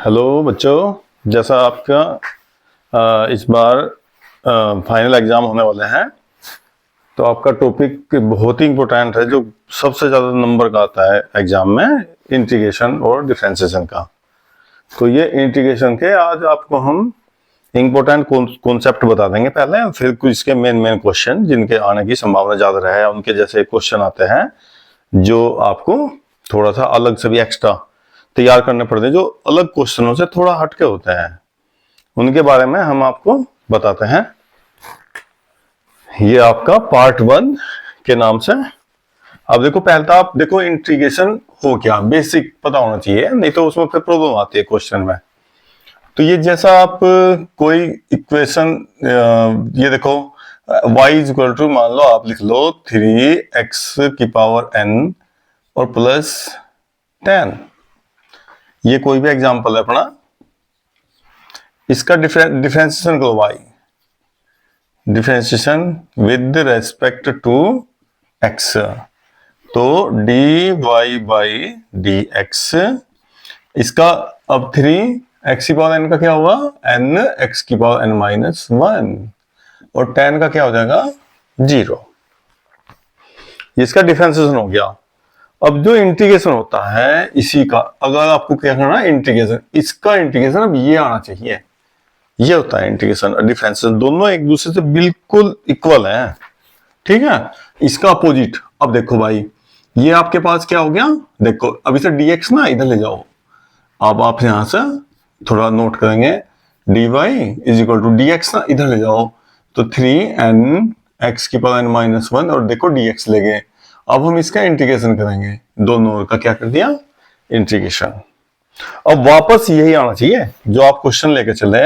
Hello बच्चों, जैसा आपका इस बार फाइनल एग्जाम होने वाले हैं, तो आपका टॉपिक बहुत ही इम्पोर्टेंट है जो सबसे ज़्यादा नंबर का आता है एग्जाम में, इंटीग्रेशन और डिफरेंशिएशन का। तो ये इंटीग्रेशन के आज आपको हम इम्पोर्टेंट कॉन्सेप्ट बता देंगे पहले, फिर कुछ इसके मेन क्वेश्चन जिनके आने की संभावना ज़्यादा रहे, उनके जैसे क्वेश्चन आते हैं जो आपको थोड़ा सा अलग से भी एक्स्ट्रा तैयार करने पड़ते हैं, जो अलग क्वेश्चनों से थोड़ा हटके होते हैं, उनके बारे में हम आपको बताते हैं। ये आपका पार्ट 1 के नाम से। अब देखो, पहले तो आप देखो इंटीग्रेशन हो क्या, बेसिक पता होना चाहिए, नहीं तो उसमें फिर प्रॉब्लम आती है क्वेश्चन में। तो ये जैसा आप कोई इक्वेशन, ये देखो y इज इक्वल टू, मान लो आप लिख लो 3x⁻n और प्लस 10। ये कोई भी एग्जांपल है अपना, इसका डिफरेंशिएशन करो y, differentiation with respect to x, तो dy बाई dx। इसका अब 3x⁻n का क्या हुआ, n(x⁻n-1) और 10 का क्या हो जाएगा 0। इसका डिफरेंशिएशन हो गया। अब जो इंटीग्रेशन होता है इसी का, अगर आपको क्या करना है इंटीग्रेशन, इसका इंटीग्रेशन अब ये आना चाहिए, ये होता है इंटीग्रेशन और डिफरेंशिएशन, दोनों एक दूसरे से बिल्कुल इक्वल हैं, ठीक है। इसका अपोजिट, अब देखो भाई, ये आपके पास क्या हो गया, देखो अब इसे dx ना इधर ले जाओ, अब आप यहां से थोड़ा नोट करेंगे, dy is equal to dx ना इधर ले जाओ, तो 3n(x⁻n-1) और देखो dx ले गए। अब हम इसका इंटीग्रेशन करेंगे, दोनों का क्या कर दिया इंटीग्रेशन। अब वापस यही आना चाहिए जो आप क्वेश्चन लेके चले,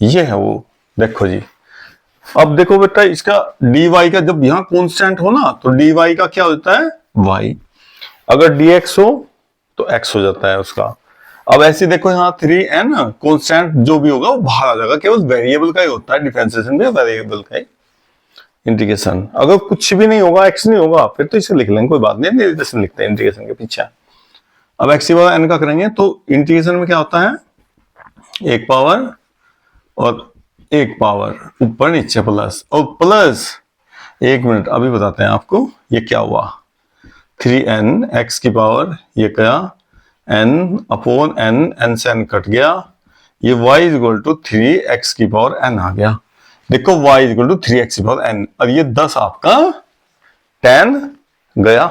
ये है वो, देखो जी। अब देखो बेटा, इसका dy का जब यहां कांस्टेंट हो ना, तो dy का क्या होता है y, अगर dx हो तो x हो जाता है उसका। अब ऐसे देखो यहाँ 3n कांस्टेंट जो भी होगा वो बाहर आ जाएगा, केवल वेरिएबल का ही होता है डिफरेंशिएशन में, वेरिएबल का ही इंटीग्रेशन। अगर कुछ भी नहीं होगा, x नहीं होगा, फिर तो इसे लिख लेंगे, कोई बात नहीं, इंटीग्रेशन लिखते हैं इंटीग्रेशन के पीछे। अब x⁻n का करेंगे तो इंटीग्रेशन में क्या होता है, एक पावर और एक पावर, ऊपर नीचे प्लस और प्लस। एक मिनट अभी बताते हैं आपको ये क्या हुआ, 3n x की पावर, ये क्या n/n, n से n कट गया, ये y is equal to 3x की पावर n आ गया। देखो y is equal to 3x की पावर n, अब ये 10 आपका 10 गया।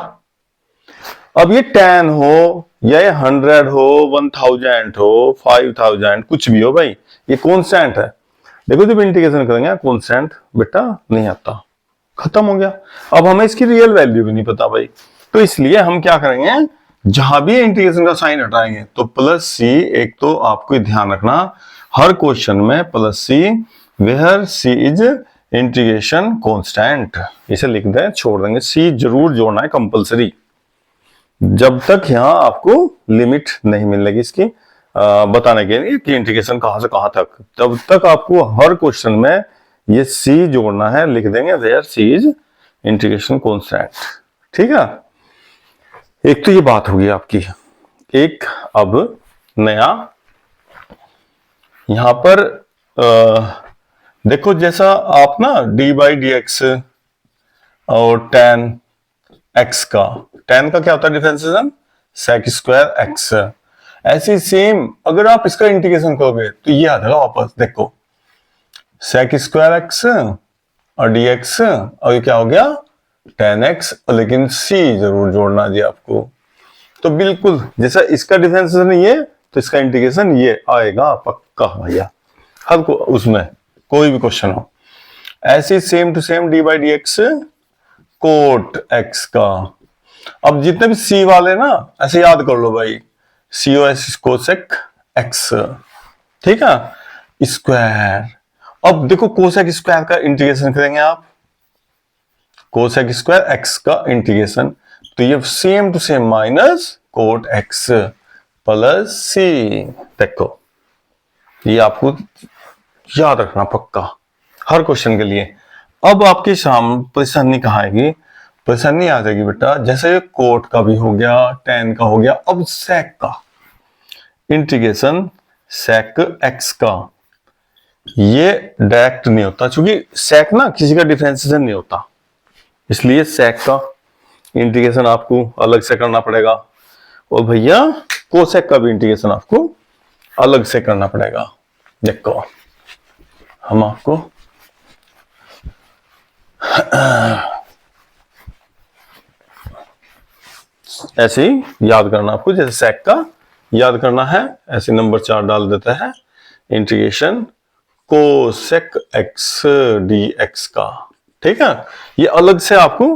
अब ये 10 हो या ये 100 हो, 1000 हो, 5000, कुछ भी हो भाई, ये कांस्टेंट है। देखो जब इंटीग्रेशन करेंगे कांस्टेंट बेटा नहीं आता, खत्म हो गया। अब हमें इसकी रियल वैल्यू भी नहीं पता भाई, तो इसलिए हम क्या करेंगे, जहां भी इंटीग्रेशन का साइन हटाएंगे तो प्लस सी। एक तो आपको ध्यान रखना हर क्वेश्चन में plus c, where c is integration constant, इसे लिख दें, छोड़ देंगे, सी जरूर जोड़ना है कंपलसरी, जब तक यहां आपको लिमिट नहीं मिलेगी इसकी बताने के लिए कि इंटीग्रेशन कहां से कहां तक, तब तक आपको हर क्वेश्चन में ये सी जोड़ना है, लिख देंगे where c is integration constant, ठीक है। एक तो ये बात होगी आपकी। एक अब नया यहां पर देखो, जैसा आप ना d/dx और tan x का, tan का क्या होता है डिफरेंशिएशन, sec²x। ऐसे सेम अगर आप इसका इंटीग्रेशन करोगे तो ये आ जाएगा वापस, देखो sec²x और dx, और ये क्या हो गया tan x, लेकिन c जरूर जोड़ना जी आपको। तो बिल्कुल जैसा इसका डिफरेंशिएशन ये, तो इसका इंटीग्रेशन ये आएगा पक्का भैया, हर को उसमें कोई भी क्वेश्चन हो। ऐसे same to same d/dx cot x का। अब जितने भी c वाले ना ऐसे याद कर लो भाई, cos कोसेक x, ठीक है, स्क्वायर। अब देखो कोसेक स्क्वायर का इंटीग्रेशन करेंगे आप, कोसेक स्क्वायर x का इंटीग्रेशन, तो ये same to same minus cot x plus c। देखो ये आपको याद रखना पक्का हर क्वेश्चन के लिए। अब आपकी परेशानी कहाँ आएगी, परेशानी आ जाएगी बेटा, जैसे ये कोट का भी हो गया, tan का हो गया, अब sec का इंटीग्रेशन sec x का, ये डायरेक्ट नहीं होता क्योंकि sec ना किसी का डिफरेंशिएशन नहीं होता, इसलिए sec का इंटीग्रेशन आपको अलग से करना पड़ेगा। और भैया कोसेक का भी इंटीग्रेशन आपको अलग से करना पड़ेगा। देखो हम आपको ऐसे ही याद करना, आपको जैसे सेक का याद करना है ऐसे नंबर 4 डाल देते हैं, integration cosec x D x का। ठीक है, ये अलग से आपको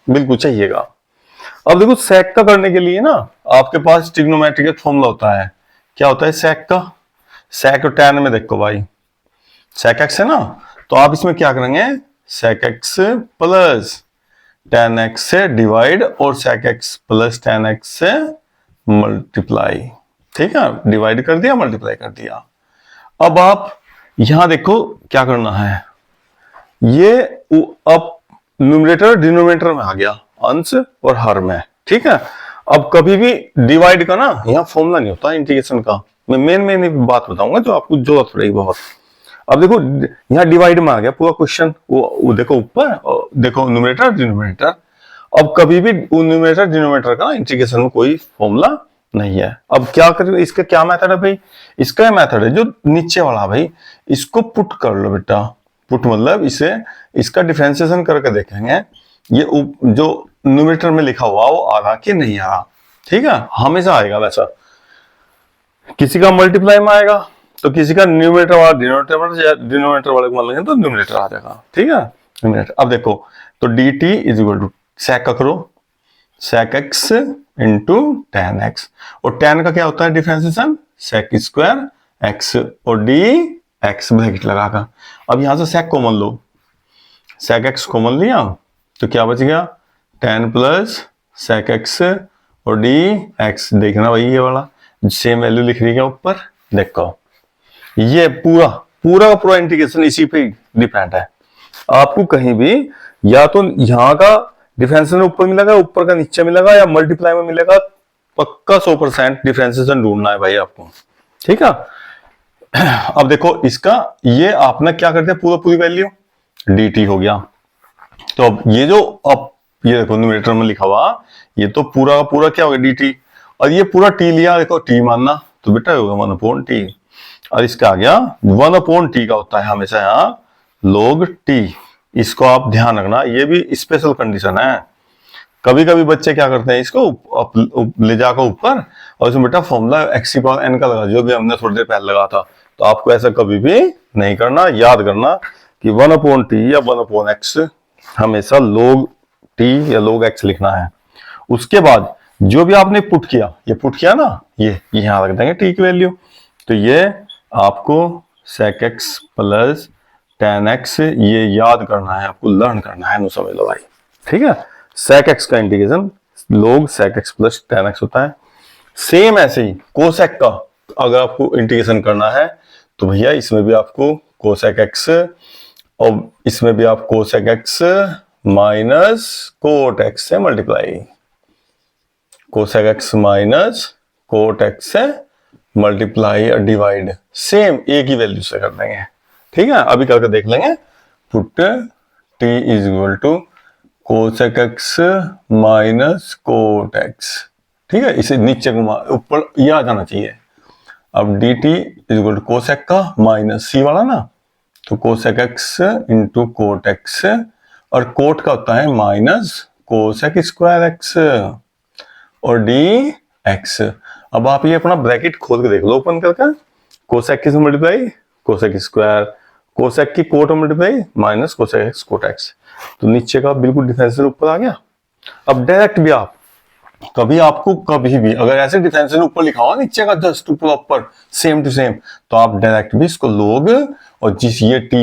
बिल्कुल चाहिएगा। अब देखो सेक का करने के लिए ना आपके पास ट्रिग्नोमेट्रिक फॉर्मूला होता है। क्या होता है सेक का? सेक tan में देखो भाई, सेक एक्स है ना, तो आप इसमें क्या करेंगे, sec x plus tan x से डिवाइड और sec x plus tan x से मल्टीप्लाई। ठीक है, डिवाइड कर दिया, मल्टीप्लाई कर दिया। अब आप यहां देखो क्या करना है, ये अब न्यूमरेटर डिनोमिनेटर में आ गया, अंश और हर में। ठीक है, अब कभी भी डिवाइड का ना यहाँ फॉर्मूला नहीं होता इंटीग्रेशन का, मैं मेन बात बताऊंगा जो आपको जरूरत पड़ेगी बहुत। अब देखो यहाँ डिवाइड में आ गया पूरा क्वेश्चन, वो देखो ऊपर, देखो न्यूमरेटर डिनोमिनेटर। अब कभी भी न्यूमरेटर डिनोमिनेटर का इंटीग्रेशन में कोई फॉर्मूला नहीं है। अब क्या करें, इसका क्या मेथड है भाई, इसका मेथड है जो नीचे वाला भाई, इसको पुट कर लो बेटा। पुट मतलब इसे, इसका डिफरेंशिएशन करके देखेंगे ये जो न्यूमरेटर में लिखा हुआ वो आ रहा कि नहीं आ रहा। ठीक है, हमेशा आएगा वैसा, किसी का मल्टीप्लाई में आएगा तो किसी का न्यूमरेटर वाला डिनोमिनेटर वाले को मान लेंगे तो न्यूमरेटर आ जाएगा। ठीक है, न्यूमरेटर। अब देखो तो d t is equal to sec का करो, sec x into tan x, और टेन का क्या होता है डिफरेंशिएशन, सेक स्क्वायर एक्स और डी एक्स ब्रैकेट लगाकर। अब यहां से सेक कॉमन लो, सेक एक्स कॉमन लिया तो क्या बच गया, टेन प्लस सेक एक्स और डी एक्स। देखना भाई ये वाला सेम वैल्यू लिख रही है ऊपर, देखो ये पूरा का पूरा इंटीग्रेशन इसी पे डिपेंड है। आपको कहीं भी या तो यहाँ का डिफरेंशिएशन ऊपर मिलेगा, ऊपर का नीचे मिलेगा, या मल्टीप्लाई में मिलेगा, पक्का 100% डिफरेंशिएशन ढूंढना है भाई आपको। ठीक है, अब देखो इसका ये आपने क्या करते हैं, पूरी वैल्यू dt हो गया। तो अब ये जो अब ये देखो न्यूमरेटर में लिखा हुआ, ये तो पूरा का पूरा क्या होगा dt, और ये पूरा t लिया, देखो t मानना तो बेटा होगा 1/t, और इसका आ गया 1/t का होता है हमेशा यहाँ log t। इसको आप ध्यान रखना, ये भी स्पेशल कंडीशन है। कभी कभी बच्चे क्या करते हैं, इसको ले जाकर ऊपर और इसमें बेटा फॉर्मूला x की पावर n का लगा, जो भी हमने थोड़ी देर पहले लगा था। तो आपको ऐसा कभी भी नहीं करना, याद करना कि 1/t या 1/x हमेशा log t या log x लिखना है। उसके बाद जो भी आपने पुट किया, ये पुट किया ना, ये यहां रख देंगे t की वैल्यू, तो ये आपको sec x plus tan x ये याद करना है, आपको लर्न करना है, समझ लो भाई। ठीक है, sec x का integration log sec x plus tan x होता है। सेम ऐसे ही cosec का अगर आपको इंटीग्रेशन करना है तो भैया इसमें भी आपको cosec x और इसमें भी आप cosec x minus cot x से multiply, cosec x minus cot x से मल्टीप्लाई और डिवाइड, सेम एक ही वैल्यू से कर देंगे। ठीक है, अभी करके देख लेंगे। Put t is equal to cosec x minus cot x। ठीक है, इसे नीचे घुमा, ऊपर ये आ जाना चाहिए। अब dt is equal to cosec का माइनस c वाला ना, तो cosec x into cot x, और कोट का होता है माइनस cosec स्क्वायर x और dx। अब आप ये अपना ब्रैकेट खोल के देख लो ओपन करके, cosec से मल्टीप्लाई cosec स्क्वायर, cosec की cot multiply minus cosec x cot x, तो नीचे का बिल्कुल डिफरेंशियल ऊपर आ गया। अब डायरेक्ट भी आप कभी आपको कभी भी अगर ऐसे डिफरेंशियल ऊपर लिखा हुआ नीचे का जस्ट ऊपर सेम टू सेम, तो आप डायरेक्ट भी इसको लोग और जिस ये t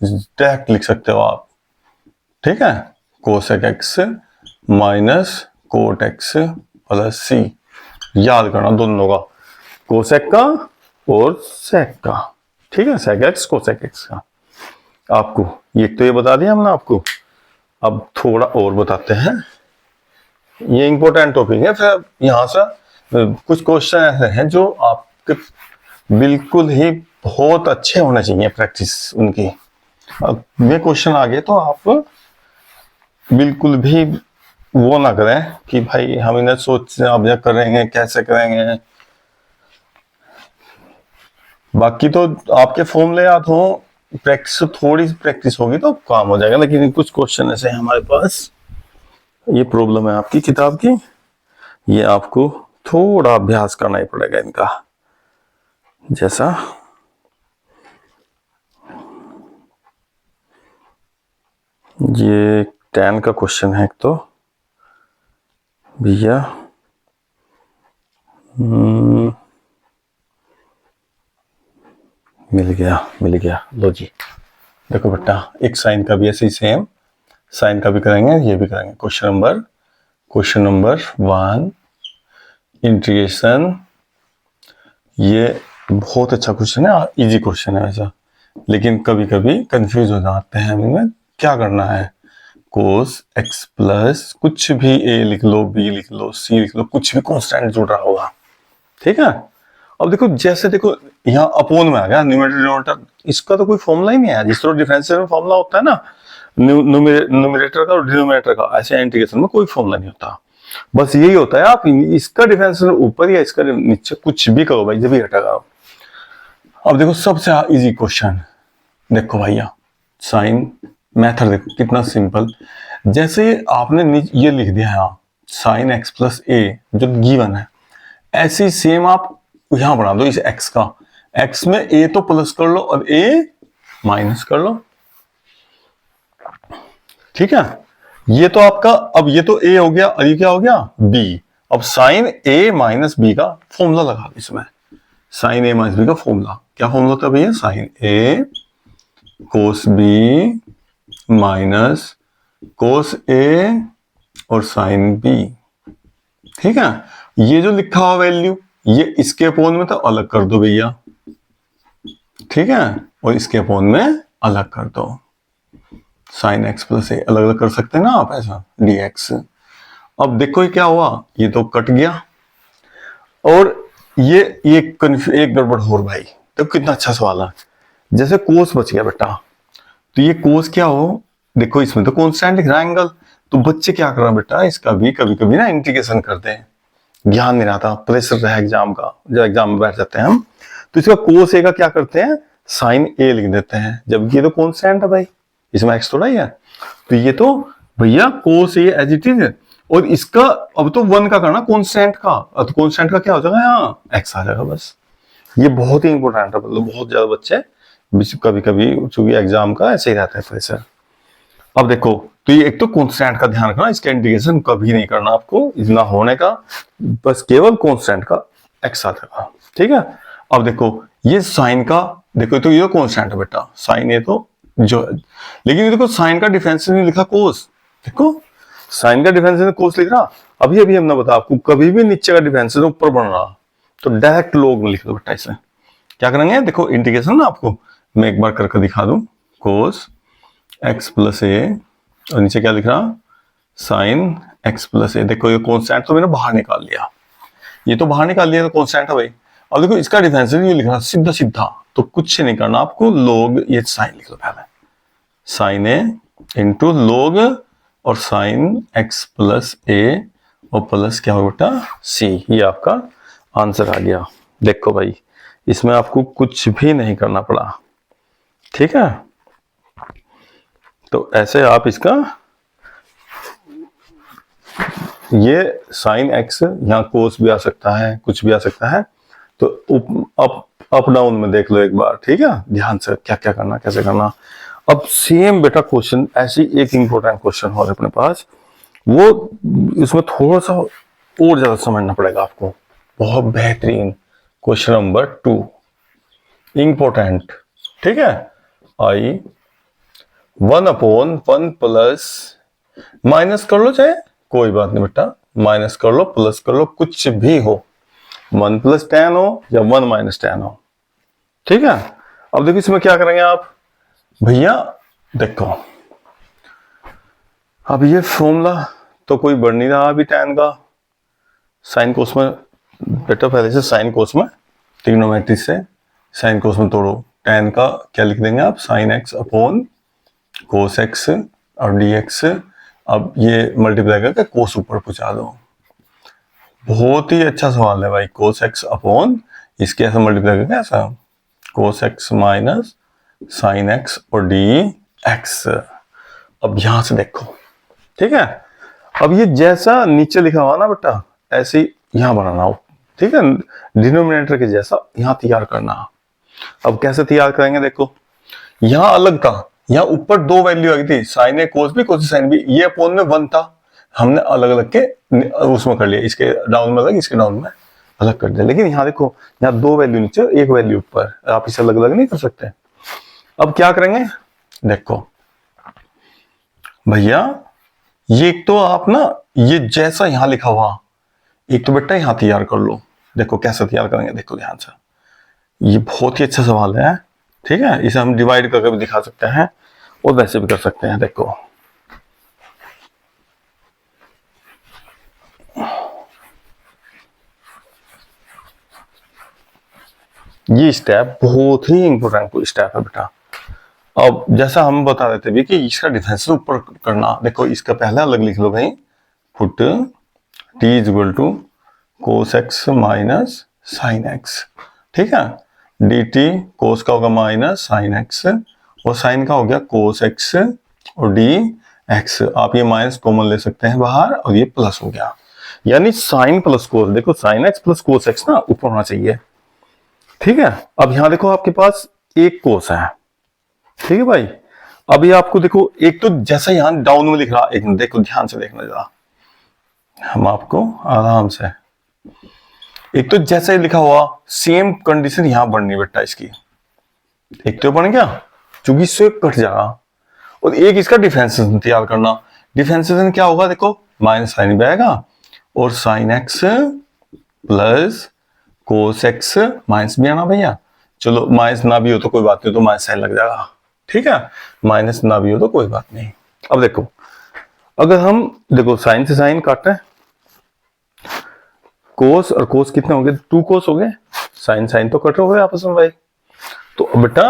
डायरेक्ट लिख सकते हो आप। ठीक है, cosec x minus cot x plus c, याद करना दोनों का, cosec का और sec का। ठीक है, sec x cosec x का। आपको ये तो ये बता दिया हमने आपको, अब थोड़ा और बताते हैं, ये इंपॉर्टेंट टॉपिक है। फिर यहां से कुछ क्वेश्चन ऐसे हैं जो आपके बिल्कुल ही बहुत अच्छे होने चाहिए प्रैक्टिस उनकी। अब ये क्वेश्चन आ गए तो आप बिल्कुल भी वो ना करें कि भाई हम इन्हें सोच अब यह करेंगे कैसे करेंगे। बाकी तो आपके फॉर्मूले याद हो, प्रैक्टिस थोड़ी सी प्रैक्टिस होगी तो काम हो जाएगा। लेकिन कुछ क्वेश्चन ऐसे हैं हमारे पास, ये प्रॉब्लम है आपकी किताब की, ये आपको थोड़ा अभ्यास करना ही पड़ेगा इनका। जैसा ये 10 का क्वेश्चन है एक तो भैया, मिल गया लो जी। देखो बेटा, एक साइन का भी ऐसे ही सेम साइन का भी करेंगे, ये भी करेंगे। क्वेश्चन नंबर 1 इंटीग्रेशन, ये बहुत अच्छा क्वेश्चन है, इजी क्वेश्चन है वैसा, लेकिन कभी कभी कंफ्यूज हो जाते हैं इनमें क्या करना है। कोस एक्स प्लस कुछ भी ए लिख लो, बी लिख लो, सी लिख लो, कुछ भी कॉन्स्टेंट जुड़ रहा होगा, ठीक है। अब देखो जैसे देखो यहाँ अपोन में आ गया न्यूमरेटर डिनोमिनेटर, इसका तो कोई फॉर्मूला ही नहीं है। जिस तरह डिफरेंशियल में फॉर्मूला होता है ना न्यूमरेटर का और डिनोमिनेटर का, ऐसे इंटीग्रेशन में कोई फॉर्मूला नहीं होता। बस यही होता है, आप इसका डिफरेंशियल ऊपर या इसका नीचे कुछ भी करो भाई, जब भी हटेगा। अब देखो सबसे इजी क्वेश्चन, देखो भैया साइन मेथड देखो कितना सिंपल। जैसे आपने ये लिख दिया है साइन एक्स प्लस ए जो गिवन है, ऐसी सेम आप यहां बना दो इस एक्स का। एक्स में ए तो प्लस कर लो और ए माइनस कर लो, ठीक है। ये तो आपका, अब ये तो ए हो गया और ये क्या हो गया बी। अब साइन ए माइनस बी का फॉर्मूला लगा इसमें, साइन ए माइनस बी का फॉर्मूला क्या फॉर्मूला होता है भैया, साइन ए कोस बी माइनस कोस ए और साइन बी, ठीक है। ये जो लिखा हुआ वैल्यू ये इसके अपोन में तो अलग कर दो भैया, ठीक है, और इसके अपोन में अलग कर दो। साइन एक्स प्लस ए अलग अलग कर सकते हैं ना आप, ऐसा डी एक्स। अब देखो ये क्या हुआ, ये तो कट गया और ये एक गड़बड़ हो भाई। तो कितना अच्छा सवाल है, जैसे कोस बच गया बेटा, तो ये कोस क्या हो, देखो इसमें तो कांस्टेंट लिख रहा है एंगल, तो बच्चे क्या कर रहे हैं बेटा, इसका भी कभी कभी ना इंटीग्रेशन करते हैं, ज्ञान नहीं रहता, प्रेशर रहा एग्जाम का, जब एग्जाम में बैठ जाते हैं हम, तो इसका कोस ए का क्या करते हैं साइन ए लिख देते हैं, जबकि ये तो कांस्टेंट है भाई, इसमें एक्स थोड़ा ही है। तो ये तो भैया कोस ए एज इट इज, और इसका अब तो 1 का करना कांस्टेंट का, तो कांस्टेंट का क्या हो जाएगा यहाँ एक्स आ जाएगा बस। ये बहुत ही इंपॉर्टेंट है, मतलब बहुत ज्यादा बच्चे कभी कभी चूंकि एग्जाम का ऐसे ही रहता है प्रेशर। अब देखो तो ये एक तो कांस्टेंट का ध्यान रखना, इसका इंटीग्रेशन कभी नहीं करना आपको, इतना होने का, बस केवल कांस्टेंट का एक्स आ जाएगा, ठीक है। अब देखो ये साइन का, देखो तो ये कांस्टेंट है बेटा साइन, ये तो जो, लेकिन देखो साइन का डिफरेंशियल नहीं लिखा कोस, देखो साइन का डिफरेंशियल कोस लिख रहा, अभी अभी हमने बताया आपको कभी भी नीचे का डिफरेंशियल ऊपर बन रहा तो डायरेक्ट लोग में लिख दो बेटा। इसे क्या करेंगे, देखो इंटीग्रेशन ना आपको मैं एक बार करके दिखा दूं, कोस एक्स प्लस ए और नीचे क्या लिख रहा साइन एक्स प्लस ए। देखो ये कांस्टेंट तो मैंने बाहर निकाल लिया, ये तो बाहर निकाल लिया तो कांस्टेंट है भाई। और देखो इसका डिफरेंशियल ये लिख रहा सीधा सीधा, तो कुछ नहीं करना आपको, लोग ये साइन लिख लो पहले, साइन ए इंटू लोग और साइन एक्स प्लस ए और प्लस क्या होगा बेटा सी, ये आपका आंसर आ गया। देखो भाई इसमें आपको कुछ भी नहीं करना पड़ा, ठीक है। तो ऐसे आप इसका ये साइन एक्स यहाँ कोस भी आ सकता है, कुछ भी आ सकता है, तो अप डाउन में देख लो एक बार, ठीक है, ध्यान से क्या क्या करना कैसे करना। अब सेम बेटा क्वेश्चन ऐसी एक इंपॉर्टेंट क्वेश्चन हो अपने पास, वो इसमें थोड़ा सा और ज्यादा समझना पड़ेगा आपको, बहुत बेहतरीन क्वेश्चन नंबर 2 इंपॉर्टेंट, ठीक है। आई 1/1 प्लस, माइनस कर लो चाहे कोई बात नहीं बेटा, माइनस कर लो प्लस कर लो कुछ भी हो, 1 + tan हो या 1 - tan हो, ठीक है। अब देखो इसमें क्या करेंगे आप भैया, देखो अब ये फॉर्मूला तो कोई बढ़ नहीं रहा अभी tan का, साइन कोस में बेटा पहले से साइन कोस में ट्रिग्नोमेट्री से साइन कोस में तोड़ो, tan का क्या लिख देंगे आप, sine x upon cos x और डी एक्स। अब ये मल्टीप्लाई करके कोस ऊपर पहुंचा दो। बहुत ही अच्छा सवाल है भाई, कोस एक्स अपॉन इसके ऐसा मल्टीप्लाई करके ऐसा कोस एक्स माइनस साइन एक्स और डी एक्स। अब यहां से देखो, ठीक है, अब ये जैसा नीचे लिखा हुआ ना बेटा ऐसे ही यहां बनाना हो, ठीक है, डिनोमिनेटर के जैसा यहां तैयार करना। अब कैसे तैयार करेंगे, देखो यहां अलग था, यहां ऊपर दो वैल्यू आई थी, साइन ए कोस भी कोस साइन भी, ये अपोन में 1 था, हमने अलग अलग के उसमें कर लिया, इसके डाउन में अलग इसके डाउन में अलग कर दिया। लेकिन यहाँ देखो, यहाँ दो वैल्यू नीचे एक वैल्यू ऊपर, आप इसे अलग अलग नहीं कर सकते। अब क्या करेंगे, देखो भैया ये एक तो आप ना ये जैसा यहां लिखा हुआ एक तो बेटा यहां तैयार कर लो। देखो कैसे तैयार करेंगे, देखो ध्यान से, ये बहुत ही अच्छा सवाल है, ठीक है, इसे हम डिवाइड करके भी दिखा सकते हैं और वैसे भी कर सकते हैं। देखो ये स्टेप बहुत ही इंपॉर्टेंट स्टेप है बेटा। अब जैसा हम बता देते भी कि इसका डिफरेंस ऊपर करना, देखो इसका पहला अलग लिख लो भाई, put t is equal to cos x minus sine x, ठीक है, डी टी कोस का होगा माइनस साइन एक्स और साइन का हो गया कोस एक्स और डी एक्स। आप ये माइनस कॉमन ले सकते हैं बाहर और ये प्लस हो गया, यानी साइन प्लस कोस, देखो sine x plus cos x ना ऊपर होना चाहिए, ठीक है। अब यहां देखो आपके पास एक कोस है, ठीक है भाई। अब ये आपको देखो एक तो जैसा यहां डाउन में लिख रहा, एक देखो ध्यान से देखना जरा, हम आपको आराम से, एक तो जैसा ही लिखा हुआ सेम कंडीशन यहां बननी बेटा इसकी, एक तो बन गया चूंकि इससे कट जाएगा, और एक इसका डिफरेंशिएशन तैयार करना। डिफरेंशिएशन क्या होगा, देखो माइनस साइन भी आएगा और sine x plus cos x minus भी आना भैया, चलो माइनस ना भी हो तो कोई बात नहीं, तो माइनस साइन लग जाएगा, ठीक है, माइनस ना भी हो तो कोई बात नहीं। अब देखो अगर हम देखो साइन से साइन काटे, कोस और कोस कितने हो गए, 2 कोस हो गए, साइन साइन तो कट रहे आपस में भाई, तो बेटा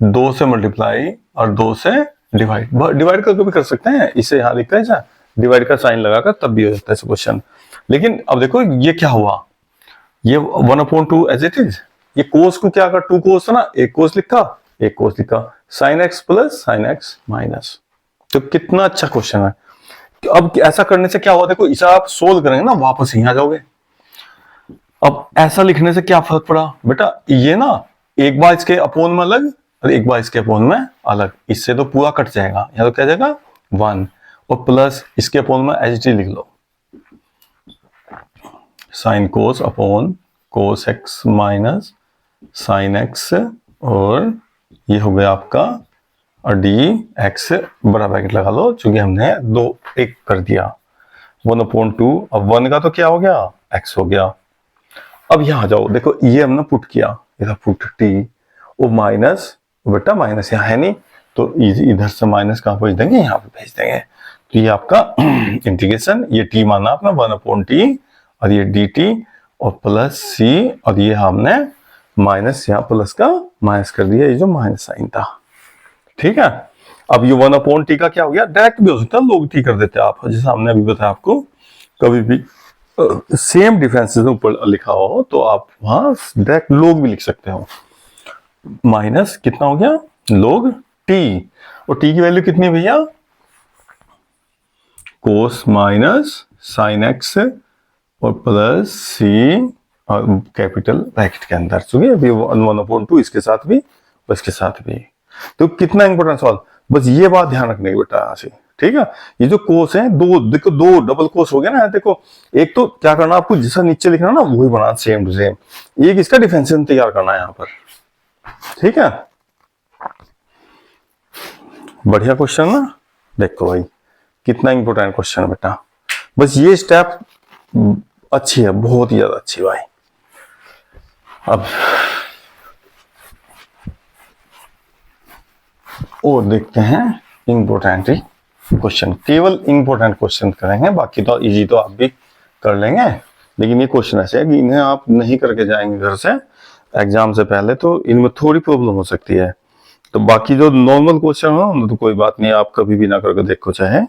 2 से मल्टीप्लाई और 2 से डिवाइड, डिवाइड करके भी कर सकते हैं, इसे यहां लिखते हैं डिवाइड का साइन लगाकर तब भी हो जाता है क्वेश्चन। लेकिन अब देखो ये क्या हुआ, ये 1/2 एज इट इज, ये कोस को क्या कर, 2 कोस था ना, एक कोस लिखा एक कोस लिखा, sine x plus sign x minus, तो कितना अच्छा क्वेश्चन है। अब ऐसा करने से क्या हुआ, देखो इसे आप सोल्व करेंगे ना वापस यहीं आ जाओगे। अब ऐसा लिखने से क्या फर्क पड़ा बेटा, ये ना एक बार इसके अपोन में अलग और एक बार इसके अपोन में अलग, इससे तो पूरा कट जाएगा, यहाँ तो क्या जाएगा 1 और प्लस इसके अपोन में एच डी लिख लो, sine cos upon cos x minus sine x, और ये हो गया आपका और डी एक्स बड़ा ब्रैकेट लगा लो, चूंकि हमने 2 एक कर दिया 1/2, अब 1 का तो क्या हो गया x हो गया। अब यहां जाओ, देखो ये हमने पुट किया, इधर पुट टी वो माइनस, बेटा माइनस यहाँ है नहीं तो इधर से माइनस कहां भेज देंगे, यहाँ पे भेज देंगे, तो ये आपका इंटीग्रेशन, ये टी माना आपने 1/t और ये डी टी और प्लस सी, और ये हमने माइनस यहाँ प्लस का माइनस कर दिया, ये जो माइनस साइन था, ठीक है। अब ये 1/t का क्या हो गया, डायरेक्ट भी हो सकता है, लोग टी कर देते हैं आप, जैसे हमने अभी बताया आपको, कभी भी सेम डिफरेंसेस ऊपर लिखा हो तो आप वहां डायरेक्ट लोग भी लिख सकते हो। माइनस कितना हो गया लोग टी, और टी की वैल्यू कितनी है भैया, कोस माइनस साइन एक्स और प्लस सी और कैपिटल ब्रैकेट के अंदर, चुके अभी 1/2 इसके साथ भी और इसके साथ भी। तो कितना इंपॉर्टेंट सवाल, बस ये बात ध्यान रखने की बेटा यहाँ से, ठीक है। ये जो कोस है दो, देखो 2 डबल कोस हो गया ना, देखो एक तो क्या करना आपको, जैसा नीचे लिखना ना वही बनाना सेम टू सेम, एक इसका डिफरेंशिएशन तैयार करना है यहाँ पर, ठीक है। बढ़िया क्वेश्चन ना, देखो भाई कितना इंपॉर्टेंट क्वेश्चन है बेटा, बस ये स्टेप अच्छी है, बहुत ही ज्यादा अच्छी भाई। अब और देखते हैं इंपॉर्टेंट क्वेश्चन, केवल इंपॉर्टेंट क्वेश्चन करेंगे, बाकी तो इजी तो आप भी कर लेंगे, लेकिन ये क्वेश्चन ऐसे है कि इन्हें आप नहीं करके जाएंगे घर से एग्जाम से पहले, तो इनमें थोड़ी प्रॉब्लम हो सकती है। तो बाकी जो नॉर्मल क्वेश्चन हो तो कोई बात नहीं, आप कभी भी ना करके देखो चाहे,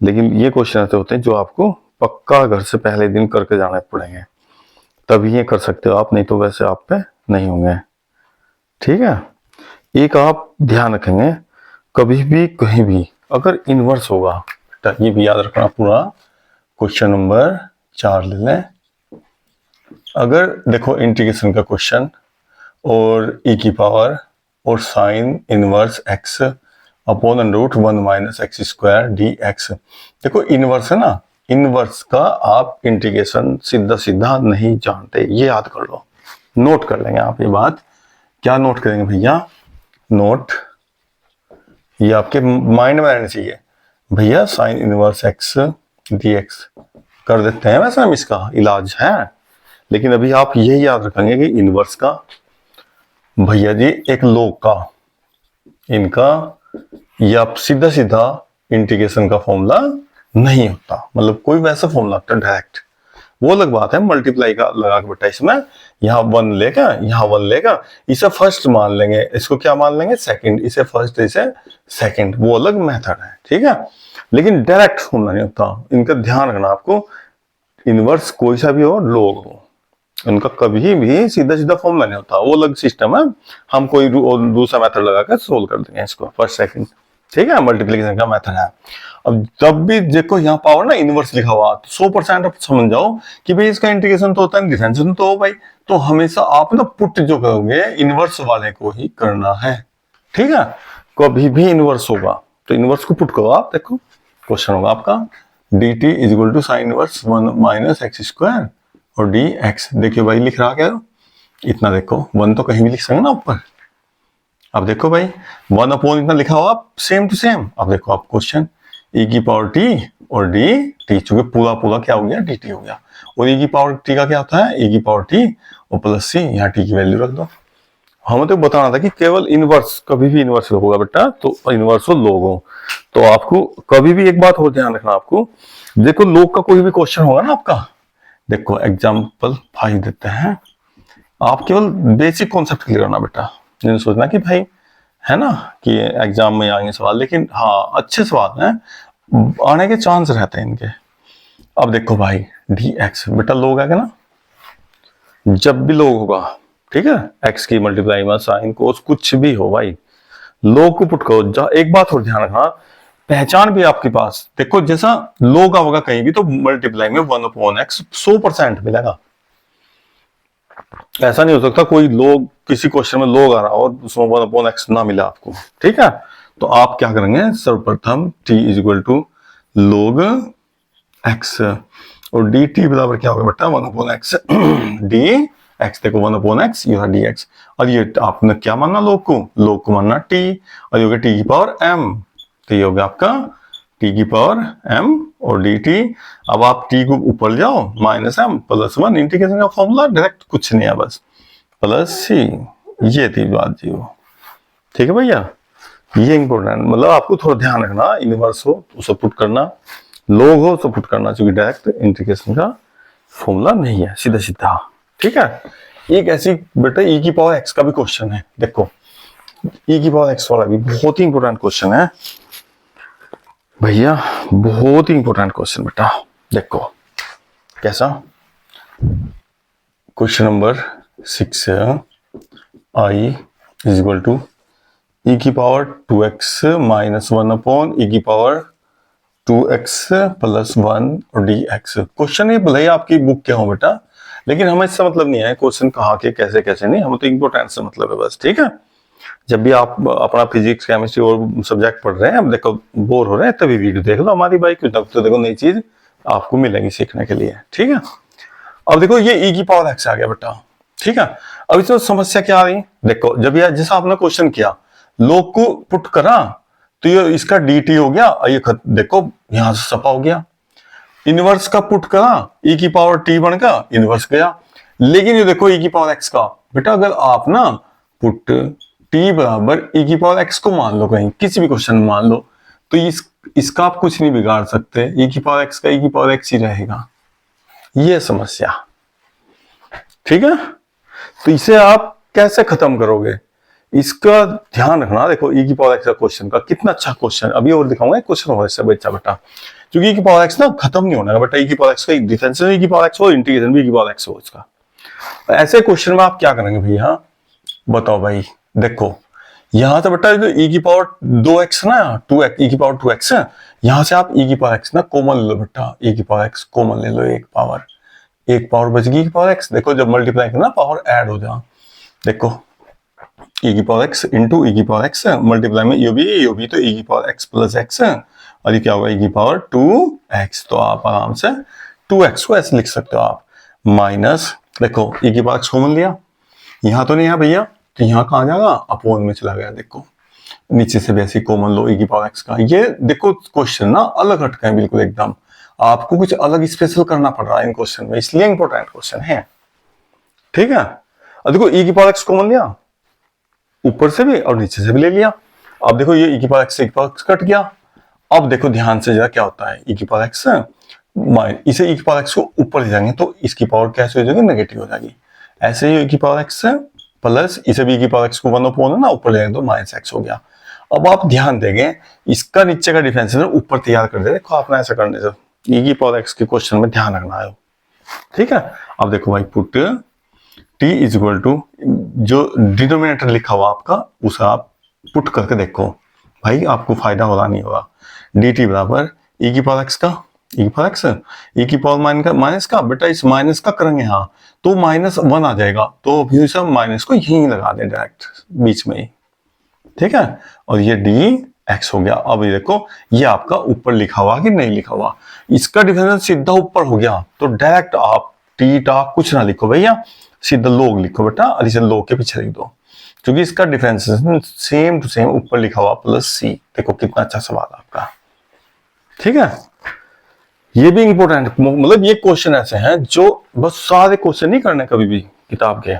लेकिन ये क्वेश्चन ऐसे होते हैं जो आपको पक्का घर से पहले दिन करके जाने पड़ेंगे, तभी ये कर सकते हो आप, नहीं तो वैसे आप पे नहीं होंगे। ठीक है, एक आप ध्यान रखेंगे, कभी भी कहीं भी अगर इनवर्स होगा, तो ये भी याद रखना पूरा। क्वेश्चन नंबर 4 ले लें। अगर देखो इंटीग्रेशन का क्वेश्चन और e की पावर और sine inverse x upon under root 1 minus x square d x. देखो इनवर्स है ना, इनवर्स का आप इंटीग्रेशन सीधा सीधा नहीं जानते, ये याद कर लो, नोट कर लेंगे आप ये बात। क्या नोट करेंगे भैया? नोट, ये आपके माइंड में रहना चाहिए भैया, sine inverse x D x कर देते हैं, वैसे हम इसका इलाज है, लेकिन अभी आप यही याद रखेंगे कि इनवर्स का भैया जी एक लोग का, इनका या आप सीधा सीधा इंटीग्रेशन का फॉर्मूला नहीं होता, मतलब कोई वैसा फॉर्मूला होता है डायरेक्ट, वो अलग बात है। मल्टीप्लाई का लगा के बेटा इसमें यहाँ 1 लेगा, यहाँ 1 लेगा, इसे फर्स्ट मान लेंगे, इसको क्या मान लेंगे? सेकंड, इसे फर्स्ट इसे सेकंड, वो अलग मेथड है। ठीक है, लेकिन डायरेक्ट फॉर्मूला नहीं होता, इनका ध्यान रखना आपको। इनवर्स कोई सा भी हो, लोग हो, उनका कभी भी सीधा सीधा फॉर्मूला नहीं होता, वो अलग सिस्टम है, हम कोई दूसरा मेथड लगाकर सोल्व कर देंगे इसको, फर्स्ट सेकंड। ठीक है, मल्टीप्लिकेशन का मेथड है। अब जब भी देखो यहाँ पावर ना इनवर्स लिखा हुआ, तो 100% आप समझ जाओ कि भाई इसका इंटीग्रेशन तो होता है, डिफरेंशिएशन तो हो भाई, तो हमेशा आप ना पुट जो करोगे इनवर्स वाले को ही करना है। ठीक है, कभी भी इनवर्स होगा तो इनवर्स को पुट करो आप, देखो क्वेश्चन होगा आपका d t is equal to sine inverse 1 minus x square और डी एक्स। देखिए भाई लिख रहा क्या इतना, देखो 1 तो कहीं भी लिख सकते ना ऊपर। अब देखो भाई 1 अपॉन इतना लिखा हुआ सेम टू सेम। अब देखो आप क्वेश्चन e की पावर t और डी टी, चूंकि पूरा पूरा क्या हो गया डी टी हो गया, और e की पावर t का क्या होता है e की पावर t और प्लस c, यहाँ t की वैल्यू रख दो। हमें तो बताना था कि केवल इनवर्स, कभी भी इनवर्स होगा बेटा, तो इनवर्स हो लोग हो। तो आपको कभी भी एक बात हो ध्यान रखना आपको, देखो लोग का कोई भी क्वेश्चन होगा ना आपका, देखो एग्जाम्पल 5 देते हैं, आप केवल बेसिक कॉन्सेप्ट क्लियर करना बेटा, नहीं सोचना कि भाई है ना कि एग्जाम में आएंगे सवाल, लेकिन हाँ अच्छे सवाल हैं, आने के चांस रहते हैं इनके। अब देखो भाई डी एक्स बेटा लोग आएगा ना, जब भी लोग होगा, ठीक है, एक्स की मल्टीप्लाई में साइन कोस कुछ भी हो भाई, लोग को पुट करो। एक बात और ध्यान रखना, पहचान भी आपके पास, देखो जैसा लोग होगा कहीं भी तो मल्टीप्लाई में 1 अपॉन एक्स 100% मिलेगा। ऐसा नहीं हो सकता कोई लोग किसी क्वेश्चन में लोग आ रहा हो और उसमें 1 अपॉन एक्स ना मिला आपको। ठीक है, तो आप क्या करेंगे, सर्वप्रथम t इज इक्वल टू लोग x और डी टी बराबर क्या होगा बेटा 1 अपॉन एक्स डी एक्स। देखो 1 अपॉन एक्स ये डी एक्स, और ये आपने क्या मानना लोग को मानना t, और ये होगा t की पावर m, तो ये होगा आपका t की पावर m और dt। अब आप t को ऊपर जाओ माइनस m प्लस 1, इंटीग्रेशन का फॉर्मूला डायरेक्ट कुछ नहीं है, बस प्लस c, ये थी बात जी वो। ठीक है भैया, ये इंपॉर्टेंट, मतलब आपको थोड़ा ध्यान रखना, इनवर्स हो तो उसे पुट करना, लोग हो तो पुट करना, क्योंकि डायरेक्ट इंटीग्रेशन का फॉर्मूला नहीं है सीधा सीधा। ठीक है, एक ऐसी बेटा e की पावर x का भी क्वेश्चन है, देखो e की पावर x वाला भी बहुत ही इंपॉर्टेंट क्वेश्चन है भैया, बहुत ही इंपॉर्टेंट क्वेश्चन बेटा। देखो कैसा, क्वेश्चन नंबर 6 i इज इक्वल टू e की power 2x minus 1 upon e की पावर 2x प्लस 1 और dx। क्वेश्चन ये भले ही आपकी बुक के हो बेटा, लेकिन हमें इससे मतलब नहीं है क्वेश्चन कहाँ के कैसे कैसे नहीं, हमें तो इंपॉर्टेंट से मतलब है बस। ठीक है, जब भी आप अपना फिजिक्स केमिस्ट्री और सब्जेक्ट पढ़ रहे हैं, अब देखो बोर हो रहे हैं, तभी वीडियो देख लो हमारी भाई, कुछ ना कुछ तो देखो नई चीज आपको मिलेगी सीखने के लिए। ठीक है, अब देखो ये e की पावर x आ गया बेटा। ठीक है, अब इसमें समस्या क्या आ रही, देखो जब यह जैसा आपने क्वेश्चन किया लोग को पुट करा तो ये इसका dt हो गया, ये देखो यहां से सपा हो गया, इनवर्स का पुट करा e की पावर t बन गया, इनवर्स गया। लेकिन ये देखो e की पावर x का बेटा, अगर आप ना पुट t बराबर e की पावर x को मान लो, कहीं किसी भी क्वेश्चन में मान लो, तो इसका आप कुछ नहीं बिगाड़ सकते, e की पावर x का e की पावर x ही रहेगा, ये समस्या। ठीक है, तो इसे आप कैसे खत्म करोगे, इसका ध्यान रखना। देखो e की पावर x का क्वेश्चन का कितना अच्छा क्वेश्चन, अभी और दिखाऊंगा क्वेश्चन और इससे बच्चा बेटा, क्योंकि e की पावर x ना खत्म नहीं होना है बेटा। e की पावर x का डिफरेंशियल e की पावर x हो, इंटीग्रेशन भी e की पावर x हो इसका। ऐसे क्वेश्चन में आप क्या करेंगे भैया, बताओ भाई। देखो यहां से बेटा जो e की पावर 2x ना, 2x e की पावर 2x है, यहां से आप e की पावर x ना कॉमन ले लो बेटा, e की पावर x कॉमन ले लो, एक पावर बच गई e की पावर x। देखो जब मल्टीप्लाई करना पावर ऐड हो जाए, देखो e की पावर x इंटू e की पावर x है, मल्टीप्लाई में ये भी तो e की पावर x प्लस x है, और ये क्या होगा e की पावर 2x। तो आप आराम से 2x को ऐसे लिख सकते हो आप, माइनस देखो e की पावर x कॉमन लिया, यहां तो नहीं है भैया, तो यहाँ कहाँ जाएगा, अपोन में चला गया। देखो नीचे से भी ऐसे कॉमन लो e की पावर x का। ये देखो क्वेश्चन ना अलग हटके हैं बिल्कुल एकदम, आपको कुछ अलग स्पेशल करना पड़ रहा है इन क्वेश्चन में, इसलिए इंपॉर्टेंट क्वेश्चन है, ठीक है। अब देखो e की पावर x कॉमन लिया, ऊपर से भी और नीचे से भी ले लिया। अब देखो ये e की पावर x से e की पावर x कट गया। अब देखो ध्यान से जरा क्या होता है, e की पावर x इसे e की पावर x को ऊपर ले जाएंगे तो इसकी पावर कैसे हो जाएगी, नेगेटिव हो जाएगी। ऐसे ही e की पावर x प्लस इसे भी e की पावर x को 1/, है ना, ऊपर ले जाएंगे तो माइनस x हो गया। अब आप ध्यान देंगे इसका नीचे का डिफरेंशियल ऊपर तैयार कर दे, देखो आपने ऐसा करने से e की पावर x के क्वेश्चन में ध्यान रखना है, ठीक है। अब देखो भाई put t is equal to, जो डिनोमिनेटर लिखा हुआ आपका उसे आप पुट करके देखो भाई, आपको फायदा होगा नहीं होगा। dt बराबर e की पावर x का, e की पावर x, e की पावर माइनस का बेटा, इस माइनस का करेंगे यहाँ तो -1 आ जाएगा, तो अभी सब माइनस को यहीं लगा दें डायरेक्ट बीच में ही, ठीक है। और ये dx हो गया। अब ये देखो ये आपका ऊपर लिखा हुआ कि नहीं लिखा हुआ, इसका डिफरेंस सीधा ऊपर हो गया, तो डायरेक्ट आप टी टा कुछ ना लिखो भैया, सीधा लोग लिखो बेटा, और इसे लोग के पीछे लिख दो, क्योंकि इसका डिफरेंशिएशन सेम टू सेम ऊपर लिखा हुआ प्लस सी। देखो कितना अच्छा सवाल आपका, ठीक है। ये भी इंपॉर्टेंट, मतलब ये क्वेश्चन ऐसे हैं जो बस सारे क्वेश्चन नहीं करने कभी भी किताब के,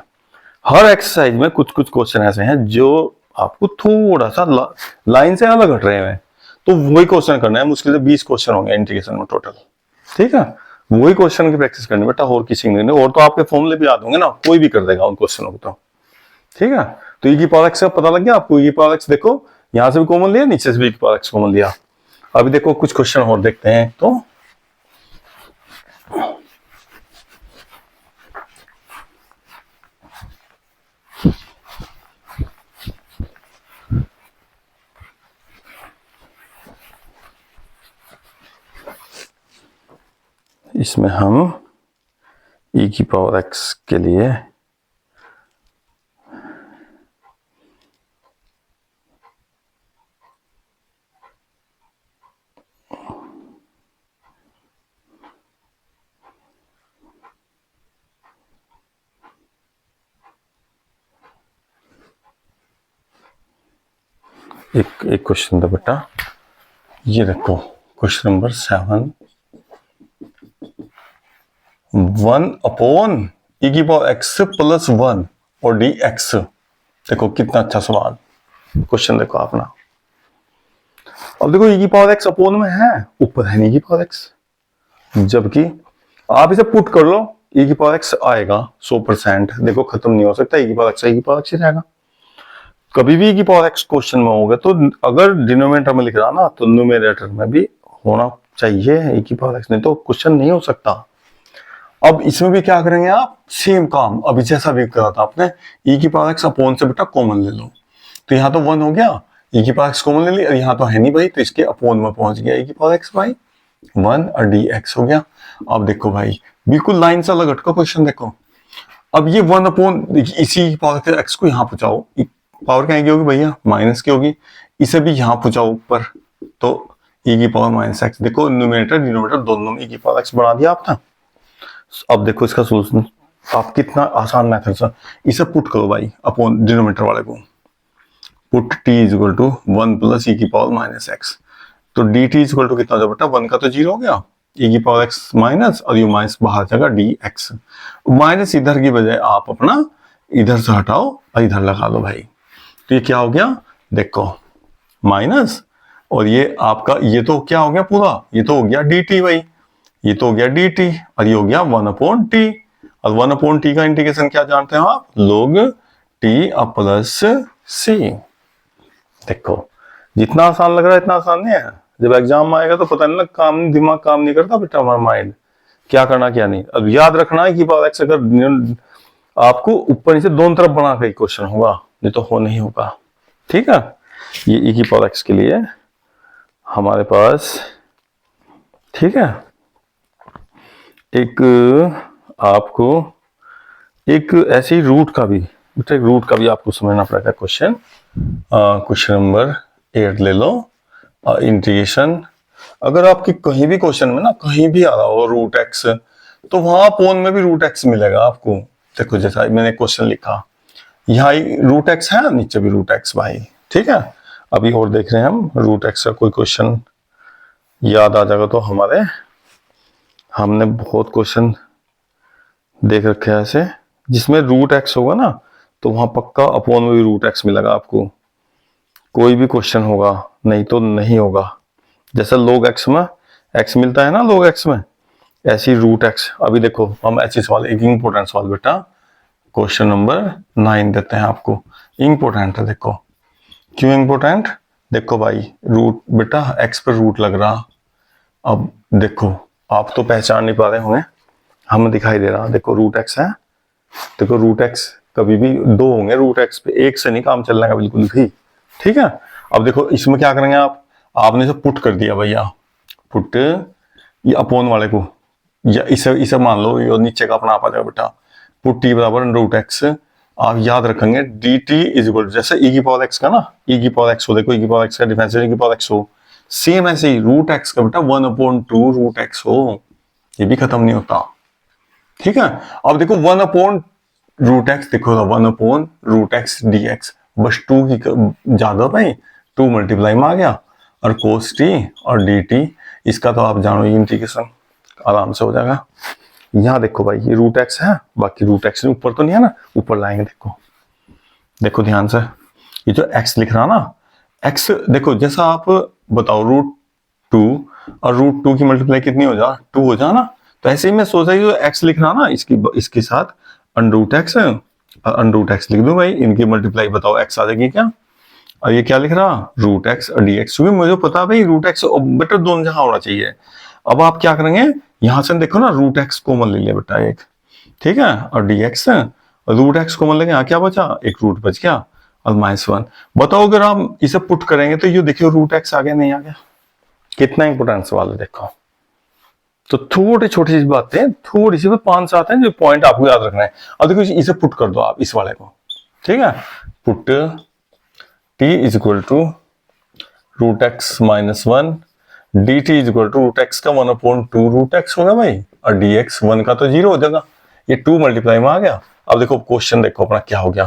हर एक्सरसाइज में कुछ कुछ क्वेश्चन ऐसे हैं जो आपको थोड़ा सा लाइन से अलग हट रहे हैं, तो वही क्वेश्चन करना है। मुश्किल से 20 क्वेश्चन होंगे इंटीग्रेशन में टोटल, ठीक है। वही क्वेश्चन की प्रैक्टिस करनी बेटा, और किसी नहीं, और तो आपके फॉर्मूले भी याद होंगे ना, कोई भी कर देगा उन क्वेश्चनों को, तो ठीक है। तो e की पावर x का पता लग गया आपको, e की पावर x देखो यहां से भी कॉमन लिया, नीचे से भी e की पावर x कॉमन लिया। अभी देखो कुछ क्वेश्चन और देखते हैं, तो इसमें हम e की पावर x के लिए एक क्वेश्चन था बेटा, ये देखो क्वेश्चन नंबर 7, 1/e की पावर x प्लस 1 और dx। देखो कितना अच्छा सवाल, क्वेश्चन देखो अपना। अब देखो e की पावर x अपोन में है, ऊपर है नहीं e की पावर x, जबकि आप इसे पुट कर लो e की पावर x आएगा 100%। देखो खत्म नहीं हो सकता, e की पावर x e की पावर x ही रहेगा। कभी भी e की पावर x क्वेश्चन में होगा तो अगर डिनोमिनेटर में लिख रहा ना, तो न्यूमरेटर में भी होना चाहिए e की पावर x, नहीं तो क्वेश्चन नहीं हो सकता। अब इसमें भी क्या करेंगे आप, सेम काम अभी जैसा भी करा था आपने, e की पावर x अपोन से बेटा कॉमन ले लो, तो यहाँ तो 1 हो गया, e की पावर x कॉमन ले ली, और यहाँ तो है नहीं भाई, तो इसके अपोन में पहुंच गया e की पावर x भाई 1 और dx हो गया। अब देखो भाई बिल्कुल लाइन से अलग हटका क्वेश्चन, देखो अब ये 1/, इसी की पावर x को यहाँ पहुंचाओ, पावर क्या की होगी भैया, माइनस की होगी, इसे भी यहाँ पहुंचाओ ऊपर, तो e की पावर -x। देखो न्यूमरेटर डिनोमिनेटर दोनों में e की पावर x बढ़ा दिया आपने। अब देखो इसका सोल्यूशन, आप कितना आसान मेथड से इसे पुट करो भाई अपॉन डिनोमिनेटर वाले को, put t is equal to 1 plus e की पावर -x। तो dt इज इक्वल टू कितना हो बेटा, 1 का तो 0 हो गया, e की पावर x माइनस, और ये माइनस बाहर जाएगा dx। माइनस इधर की बजाय आप अपना इधर से हटाओ और इधर लगा लो भाई, तो ये क्या हो गया, देखो माइनस, और ये आपका ये तो क्या हो गया पूरा, ये तो हो गया dt भाई, ये तो हो गया dt, और ये हो गया 1/t। और 1/t का इंटीग्रेशन क्या जानते हो आप, log t प्लस c। देखो जितना आसान लग रहा है इतना आसान नहीं है, जब एग्जाम में आएगा तो पता नहीं लग दिमाग काम नहीं करता बेटा, हमारा माइंड क्या करना क्या नहीं। अब याद रखना है कि पावर एक्स अगर आपको ऊपर नीचे दोनों तरफ बना के क्वेश्चन होगा, नहीं तो हो नहीं होगा। ठीक है, ये e की पावर एक्स के लिए हमारे पास, ठीक है, एक आपको एक ऐसी रूट का भी बेटा, रूट का भी आपको समझना पड़ेगा। क्वेश्चन नंबर 8 ले लो, इंटीग्रेशन। अगर आपके कहीं भी क्वेश्चन में ना कहीं भी आ रहा हो रूट एक्स, तो वहां पोन में भी रूट एक्स मिलेगा आपको। देखो जैसा मैंने क्वेश्चन लिखा, यहाँ रूट एक्स है, नीचे भी रूट एक्स भाई। ठीक है, अभी और देख रहे हैं हम रूट एक्स का कोई क्वेश्चन याद आ जाएगा तो हमारे, हमने बहुत क्वेश्चन देख रखे हैं ऐसे जिसमें रूट एक्स होगा ना, तो वहां पक्का अपोन में भी रूट एक्स मिलेगा आपको, कोई भी क्वेश्चन होगा, नहीं तो नहीं होगा। जैसे log x में x मिलता है ना log x में, ऐसी रूट x। अभी देखो हम ऐसे सवाल, एक इंपोर्टेंट सवाल बेटा, क्वेश्चन नंबर 9 देते हैं आपको, इंपोर्टेंट है। देखो क्यों इंपोर्टेंट, देखो भाई रूट बेटा x पर रूट लग रहा। अब देखो आप तो पहचान नहीं पा रहे होंगे, हमें दिखाई दे रहा, देखो रूट x है। देखो रूट x कभी भी दो होंगे रूट x पे, एक से नहीं काम चलने का बिल्कुल भी। ठीक है, अब देखो इसमें क्या करेंगे आपने इसे पुट कर दिया भैया, पुट ये अपोन वाले को, या इसे मान लो ये नीचे का अपना आप आ जाएगा बेटा, पुट t बराबर रूट एक्स। आप याद रखेंगे डी टी इज इक्वल, जैसे e की पावर x का ना, e की पावर x हो, देखो e की पावर x का डिफरेंशियल e की पावर x हो, सेम ऐसे ही रूट x का बेटा 1/2 रूट x हो, ये भी खत्म नहीं होता। ठीक है, अब देखो 1/√x, देखो 1/√x dx, बस 2 की ज्यादा भाई 2 मल्टीप्लाई में आ गया, और cos t और dt, इसका तो आप जानो ये इंटीग्रेशन आराम से हो जाएगा। यहाँ देखो भाई ये रूट एक्स है, बाकी रूट एक्स ऊपर तो नहीं है ना, ऊपर लाएंगे। देखो देखो ध्यान से, ये जो x लिख रहा ना, x देखो जैसा आप बताओ √2 और √2 की मल्टीप्लाई कितनी हो जा, 2 हो जा ना, तो ऐसे ही मैं सोचा जो x लिख रहा ना, इसके साथ √x है, √x लिख दूं भाई, इनकी मल्टीप्लाई बताओ x आ जाएगी क्या, और ये क्या लिख रहा √x और dx, क्योंकि मुझे पता भाई √x बेटा दोनों जहां होना चाहिए। अब आप क्या करेंगे, यहां से देखो ना √x कॉमन ले लिया बेटा एक, ठीक है, और dx है, और √x कॉमन लेंगे, यहाँ क्या बचा, एक रूट बच गया और -1। बताओ अगर आप इसे पुट करेंगे तो ये देखियो √x आ गया नहीं आ गया, कितना इंपोर्टेंट सवाल है। देखो तो थोड़ी छोटी सी बातें, थोड़ी सी 5-7 हैं जो पॉइंट आपको याद रखना है। अब देखो इसे पुट कर दो आप इस वाले को, ठीक है, put t is equal to √x -1 dt is equal to √x का 1/2 √x होगा भाई, और dx 1 का तो 0 हो जाएगा, ये 2 मल्टीप्लाई में आ गया। अब देखो क्वेश्चन देखो अपना क्या हो गया,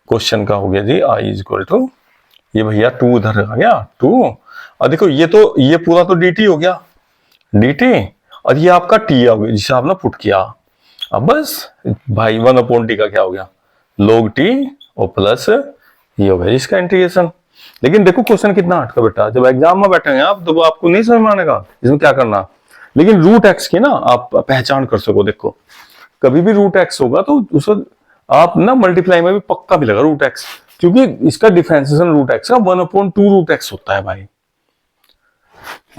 क्वेश्चन का हो गया जी i इज इक्वल टू, ये भैया 2 उधर आ गया 2, और देखो ये पूरा तो dt हो गया, dt, और ये आपका t आ गया जिसे आपने पुट किया। अब बस भाई 1/t का क्या हो गया log t और प्लस ये हो गया इसका इंटीग्रेशन। लेकिन देखो क्वेश्चन कितना हट का बेटा, जब एग्जाम में बैठेंगे आप तो आपको नहीं समझ में आनेगा इसमें क्या करना, लेकिन रूट एक्स की ना आप पहचान कर सको। देखो कभी भी रूट एक्स होगा तो उसे आप ना मल्टीप्लाई में भी पक्का मिलेगा रूट एक्स, क्योंकि इसका डिफरेंशिएशन रूट एक्स का 1/2 रूट एक्स होता है भाई।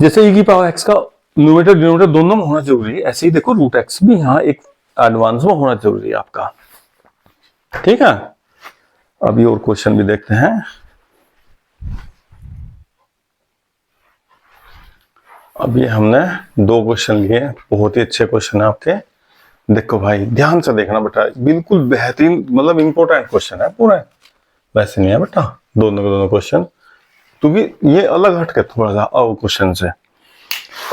जैसे e की पावर x का न्यूमरेटर डिनोमिनेटर दोनों में होना जरूरी है, ऐसे ही देखो रूट एक्स भी यहाँ एक एडवांस में होना जरूरी है आपका। ठीक है, अभी और क्वेश्चन भी देखते हैं। अभी हमने 2 क्वेश्चन लिए, बहुत ही अच्छे क्वेश्चन है आपके। देखो भाई ध्यान से देखना बेटा, बिल्कुल बेहतरीन, मतलब इंपॉर्टेंट क्वेश्चन है पूरा, वैसे नहीं है बेटा दोनों के दोनों क्वेश्चन, क्योंकि ये अलग हट के थोड़ा सा और क्वेश्चन से।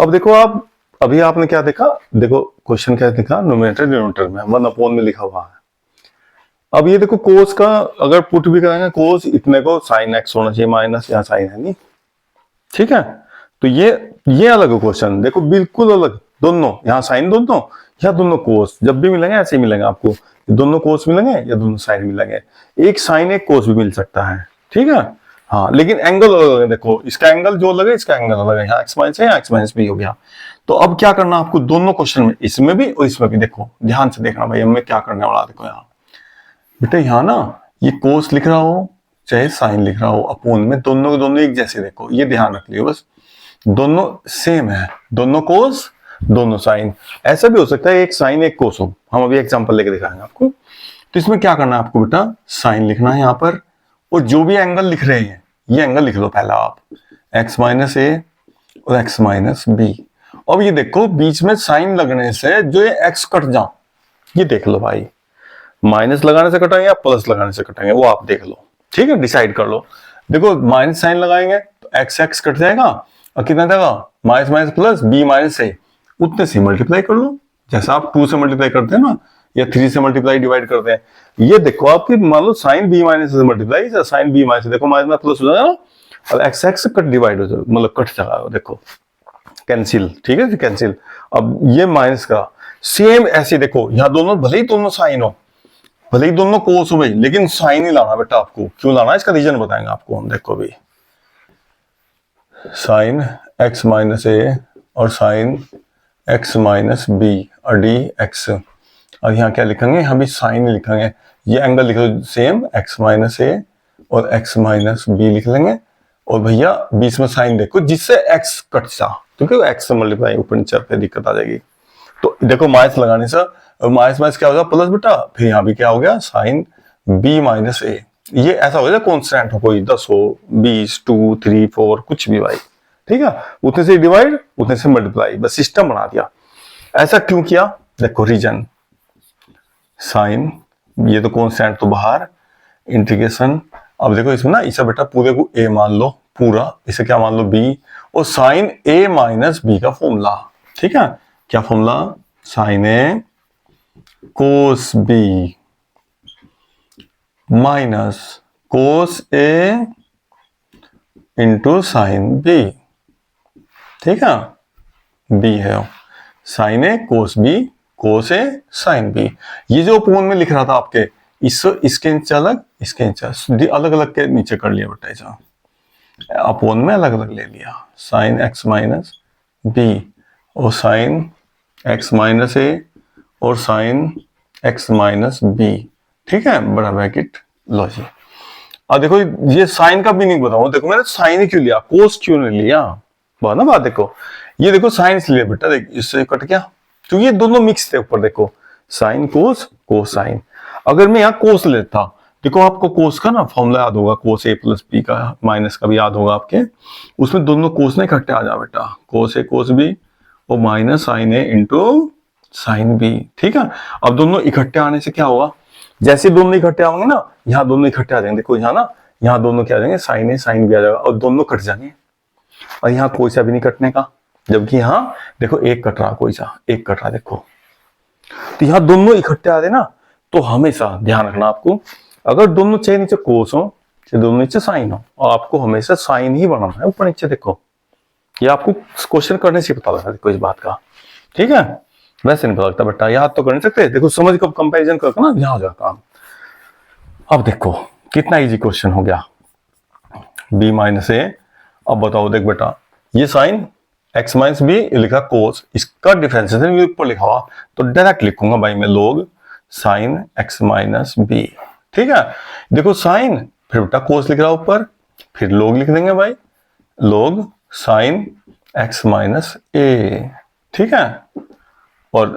अब देखो आप, अभी आपने क्या देखा, देखो क्वेश्चन क्या देखा, न्यूमरेटर डिनोमिनेटर में 1/, में लिखा हुआ है। अब ये देखो कोस का अगर पुट भी करेंगे, कोस इतने को साइन एक्स होना चाहिए माइनस, यहाँ साइन है नहीं, ठीक है, तो ये अलग क्वेश्चन, देखो बिल्कुल अलग, दोनों यहाँ साइन दोनों, यहाँ दोनों कोस, जब भी मिलेंगे ऐसे ही मिलेंगे आपको, दोनों कोस मिलेंगे या दोनों साइन मिलेंगे, एक साइन एक कोस भी मिल सकता है, ठीक है, हाँ, लेकिन एंगल अलग है। देखो इसका एंगल जो अलग है, इसका एंगल अलग है, यहाँ एक्स माइनस है, यहाँ एक्स माइनस भी हो गया, तो अब क्या करना आपको दोनों क्वेश्चन में, इसमें भी और इसमें भी, देखो ध्यान से देखना भाई, हमें क्या करने वाला, देखो यहाँ बेटा, यहाँ ना ये कोस लिख रहा हो चाहे साइन लिख रहा हो, अपोन में दोनों के दोनों एक जैसे, देखो ये ध्यान रख लियो बस, दोनों सेम है, दोनों कोस दोनों साइन। ऐसा भी हो सकता है एक साइन एक कोस हो, हम अभी एग्जांपल लेके दिखाएंगे आपको। तो इसमें क्या करना है आपको बेटा, साइन लिखना है यहाँ पर, और जो भी एंगल लिख रहे हैं ये एंगल लिख लो पहला आप, x माइनस ए और x माइनस बी। अब ये देखो बीच में साइन लगने से जो ये x कट जाओ, ये देख लो भाई, माइनस लगाने से कटेंगे या प्लस लगाने से कटेंगे वो आप देख लो, ठीक है, डिसाइड कर लो। देखो माइनस साइन लगाएंगे तो एक्स एक्स कट जाएगा और कितना देगा, minus minus plus b minus a, उतने से मल्टीप्लाई कर लो, जैसा आप 2 से मल्टीप्लाई करते हैं ना, या 3 से मल्टीप्लाई डिवाइड करते हैं। ये देखो आपकी मान लो साइन बी माइनस से मल्टीप्लाई, साइन बी माइनस, देखो माइनस में प्लस हो जाएगा और एक्स एक्स कट डिवाइड हो जाएगा, मतलब कट जाएगा, देखो कैंसिल, ठीक है कैंसिल। अब ये माइनस का सेम ऐसे देखो, यहाँ दोनों भले ही दोनों साइन हो, भले ही दोनों कोस हो भाई, लेकिन साइन ही लाना बेटा आपको। क्यों लाना, इसका रीजन बताएंगे आपको हम। देखो भाई साइन एक्स माइनस ए और साइन एक्स माइनस बी और डी एक्स, और यहाँ क्या लिखेंगे, यहाँ भी साइन लिखेंगे। ये एंगल लिख लो सेम, एक्स माइनस ए और एक्स माइनस बी लिख लेंगे, और भैया बीच में साइन देखो जिससे एक्स कट जा, क्योंकि एक्स से मल्टीप्लाई ऊपर नीचे पे दिक्कत आ जाएगी। तो देखो माइनस लगाने से माइनस माइनस क्या हो गया प्लस बेटा, फिर यहाँ भी क्या हो गया साइन बी माइनस ए। ये ऐसा हो जाए कॉन्स्टेंट हो, कोई 10 हो 20 2 3 4 कुछ भी भाई, ठीक है, उतने से डिवाइड उतने से मल्टीप्लाई, बस सिस्टम बना दिया। ऐसा क्यों किया, देखो रीजन, साइन ये तो कॉन्स्टेंट तो बाहर, इंटीग्रेशन। अब देखो इसमें ना इसे बेटा पूरे को ए मान लो, पूरा इसे क्या मान लो बी, और साइन ए माइनस बी का फॉर्मूला, ठीक है, क्या फॉर्मूला, साइन ए कोस बी माइनस कोस ए इंटू साइन बी, ठीक है, बी है साइन ए कोस बी, कोस ए साइन बी। ये जो अपोन में लिख रहा था आपके, इसके नीचे अलग, इसके नीचे अलग अलग के नीचे कर लिया बेटा, ऐसा अपोन में अलग अलग ले लिया, साइन एक्स माइनस बी और साइन एक्स माइनस ए और साइन एक्स माइनस बी, ठीक है, बड़ा ब्रैकेट लो जी। अब देखो ये साइन का मीनिंग बताऊं, देखो मैंने साइन ही क्यों लिया, कोस क्यों नहीं लिया, बात ना बात। देखो ये देखो साइन इसलिए बेटा, देख इससे कट गया क्योंकि ये दोनों मिक्स थे ऊपर, देखो साइन कोस कोस साइन। अगर मैं यहाँ कोस लेता, देखो आपको कोस का ना फॉर्मूला याद होगा, कोस ए प्लस बी का माइनस का भी याद होगा आपके, उसमें दोनों कोस ने इकट्ठे आ जा बेटा, कोस ए कोस बी और माइनस साइन ए इंटू साइन बी, ठीक है। अब दोनों इकट्ठे आने से क्या होगा, जैसे दोनों इकट्ठे आएंगे ना, यहाँ दोनों इकट्ठे आ जाएंगे, देखो यहाँ ना, यहाँ दोनों क्या आ जाएंगे, साइन ए साइन बी आ जाएगा और दोनों कट जाएंगे, और यहाँ कोई सा भी नहीं कटने का, जबकि यहाँ देखो एक कट रहा, कोई सा एक कट रहा, देखो। तो यहाँ दोनों इकट्ठे आ जाए ना, तो हमेशा ध्यान रखना आपको, अगर दोनों चाहे नीचे कोस हो चाहे दोनों नीचे साइन हो, और आपको हमेशा साइन ही बनाना है ऊपर नीचे। देखो ये आपको क्वेश्चन करने से पता लगा देखो इस बात का, ठीक है, वैसे नहीं पता लगता बेटा, याद तो कर नहीं सकते, देखो समझ कब कंपैरिजन करके ना यहाँ हो जाए काम। अब देखो कितना इजी क्वेश्चन हो गया, बी माइनस ए। अब बताओ देख बेटा, ये साइन एक्स माइनस बी लिखा कोस, इसका डिफरेंशिएशन ऊपर लिखा हुआ, तो डायरेक्ट लिखूंगा भाई मैं लोग साइन एक्स माइनस बी, ठीक है। देखो साइन फिर बेटा कोस लिख रहा ऊपर, फिर लोग लिख देंगे भाई, लोग साइन एक्स माइनस ए, ठीक है, और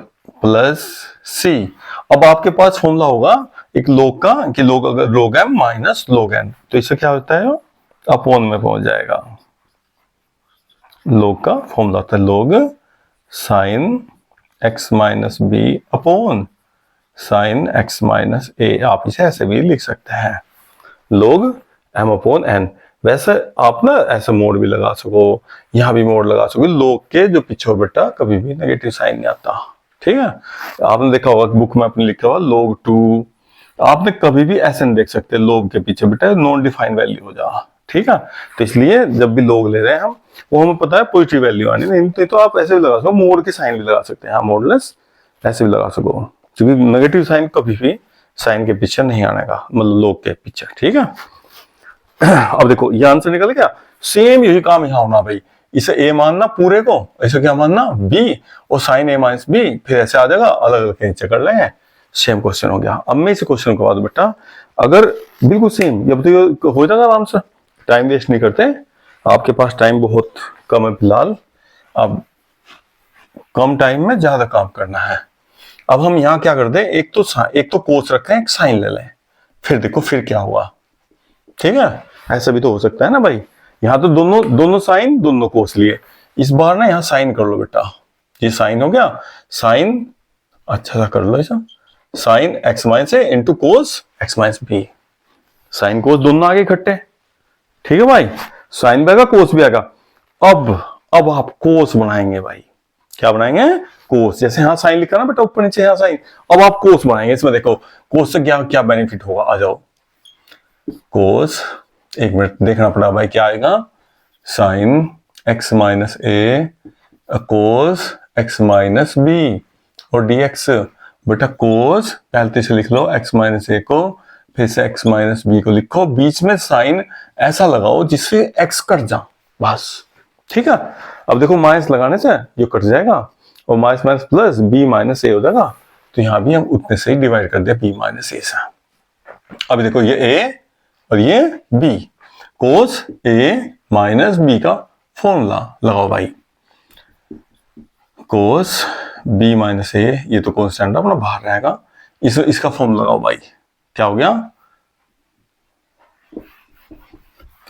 प्लस सी। अब आपके पास फॉर्मूला होगा एक लोग का, कि लोग अगर लोग एम माइनस लोग एन, तो इससे क्या होता है, अपोन में पहुंच जाएगा। लोग का फॉर्मूला होता है log sine x minus b upon sine x minus a. आप इसे ऐसे भी लिख सकते हैं, लोग एम अपोन एन। वैसे आप ना ऐसे मोड भी लगा सको, यहाँ भी मोड लगा सको, लोग के जो पीछे बेटा कभी भी नेगेटिव साइन नहीं आता, ठीक है। आपने देखा होगा बुक में अपने लिखा हुआ लोग टू, आपने कभी भी ऐसे नहीं देख सकते लोग के पीछे बेटा नॉन डिफाइंड वैल्यू हो जा, ठीक है। तो इसलिए जब भी लोग ले रहे हैं हम, वो हमें पता है पॉजिटिव वैल्यू आनी, नहीं तो आप ऐसे भी लगा सको, मोड के साइन भी लगा सकते हैं, हाँ मोडलेस ऐसे भी लगा सको, क्योंकि नेगेटिव साइन कभी भी साइन के पीछे नहीं आने का, मतलब लोग के पीछे, ठीक है। अब देखो ये आंसर निकल गया, सेम यही काम यहाँ होना भाई, इसे a मानना पूरे को, इसे क्या मानना b, और साइन a माइनस b, फिर ऐसे आ जाएगा, अलग अलग नीचे कर लेंगे, सेम क्वेश्चन हो गया। अब मैं इस क्वेश्चन को बाद बेटा अगर बिल्कुल सेम, जब तो ये हो जाएगा आराम से, टाइम वेस्ट नहीं करते, आपके पास टाइम बहुत कम है फिलहाल, अब कम टाइम में ज्यादा काम करना है। अब हम यहाँ क्या कर दें, एक तो कोस रखें, एक साइन ले लें, फिर देखो फिर क्या हुआ। ठीक है, ऐसा भी तो हो सकता है ना भाई, यहाँ तो दोनों साइन दोनों कोस लिए, इस बार ना यहाँ साइन कर लो बेटा, ये साइन हो गया, साइन अच्छा सा कर लो ऐसा, sine x minus a into cos x minus b, sine cos दोनों आगे इकट्ठे। ठीक है भाई, साइन भी आएगा कोस भी आएगा। अब आप कोस बनाएंगे भाई, क्या बनाएंगे, कोस, जैसे यहाँ साइन लिखा ना बेटा ऊपर नीचे यहाँ साइन, अब आप कोस बनाएंगे। इसमें देखो कोस से क्या क्या बेनिफिट होगा, आ जाओ कोस, एक मिनट देखना पड़ा भाई क्या आएगा, साइन एक्स माइनस ए कोस एक्स माइनस बी और dx, बेटा कोस पहले से लिख लो एक्स माइनस ए को, फिर से एक्स माइनस बी को लिखो, बीच में साइन ऐसा लगाओ जिससे एक्स कट जा, बस। ठीक है, अब देखो माइनस लगाने से ये कट जाएगा, और minus minus plus b minus a हो जाएगा, तो यहां भी हम उतने से ही डिवाइड कर दिया बी माइनस ए से। अब देखो ये ए और ये बी, कोस ए माइनस बी का फॉर्मूला लगाओ भाई, कोस बी माइनस ए, ये तो कॉन्स्टेंट अपना बाहर रहेगा, इसका फॉर्मूला लगाओ भाई, क्या हो गया,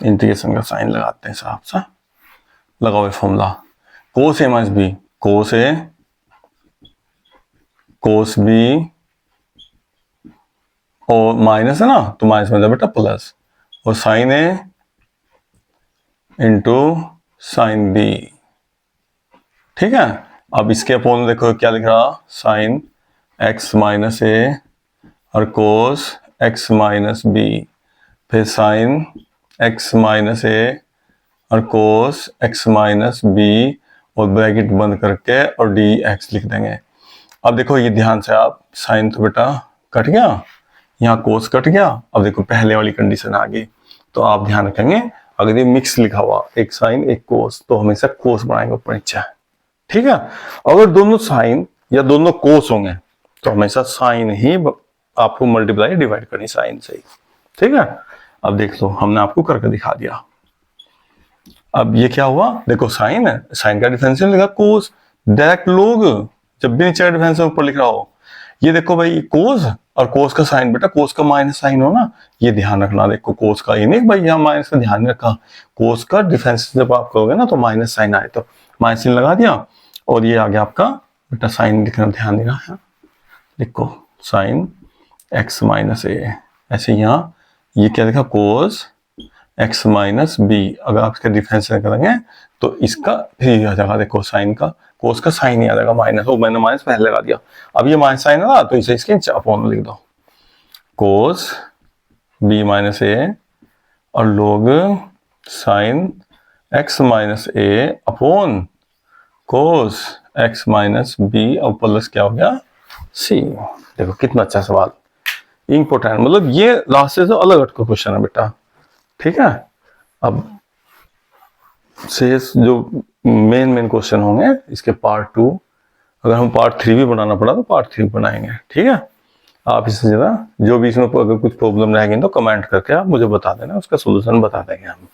इंटीग्रेशन का साइन लगाते हैं साहब सा, लगाओ ये फॉर्मूला, कोस ए माइनस बी, कोस ए कोस बी, और माइनस है ना तो माइनस में बेटा प्लस, और साइन ए इंटू साइन बी। ठीक है, अब इसके अपोन देखो क्या लिख रहा, साइन एक्स माइनस ए और कोस एक्स माइनस बी, फिर साइन एक्स माइनस ए और कोस एक्स माइनस बी, और ब्रैकेट बंद करके और डी एक्स लिख देंगे। अब देखो ये ध्यान से आप, साइन तो बेटा कट गया, यहाँ कोस कट गया, अब देखो पहले वाली कंडीशन आ गई, तो आप ध्यान रखेंगे अगर ये मिक्स लिखा हुआ एक साइन एक कोस, तो हमेशा कोस बनाएंगे ऊपर नीचे। ठीक है, अगर दोनों साइन या दोनों कोस होंगे तो हमेशा साइन ही आपको मल्टीप्लाई डिवाइड करनी साइन से ही। ठीक है, अब देख लो हमने आपको करके दिखा दिया। अब ये क्या हुआ, देखो साइन है, साइन का डिफरेंशियल लिखा कोस, डायरेक्ट लोग जब भी नीचे डिफरेंशियल ऊपर लिख रहा हो, ये देखो भाई कोस और कोस का साइन, बेटा कोस का माइनस साइन हो ना, ये ध्यान रखना। देखो कोस का, ये नहीं भाई यहाँ माइनस का ध्यान रखा, कोस का डिफरेंशियल जब आप करोगे ना तो माइनस साइन आए, तो माइनस साइन लगा दिया, और ये आ गया आपका बेटा साइन लिखना ध्यान देना है, देखो साइन एक्स माइनस ए, ऐसे यहाँ ये क्या लिखा, कोस एक्स माइनस बी, अगर आप इसका डिफरेंशियल करेंगे तो इसका फिर आ जाएगा, देखो साइन का, कोस का साइन ही आ जाएगा माइनस, वो मैंने माइनस पहले लगा दिया, अब ये माइनस साइन आ रहा तो इसे इसके अपॉन लिख दो, कोस बी माइनस ए और log sine x minus a upon cos x minus b, और प्लस क्या हो गया सी। देखो कितना अच्छा सवाल, इंपॉर्टेंट, मतलब ये लास्ट से तो अलग हटकर क्वेश्चन है बेटा। ठीक है, अब शेष जो मेन क्वेश्चन होंगे इसके पार्ट 2, अगर हम पार्ट 3 भी बनाना पड़ा तो पार्ट 3 बनाएंगे। ठीक है, आप इससे ज़्यादा जो भी इसमें अगर कुछ प्रॉब्लम रहेगी तो कमेंट करके आप मुझे बता देना, उसका सोल्यूशन बता देंगे हम।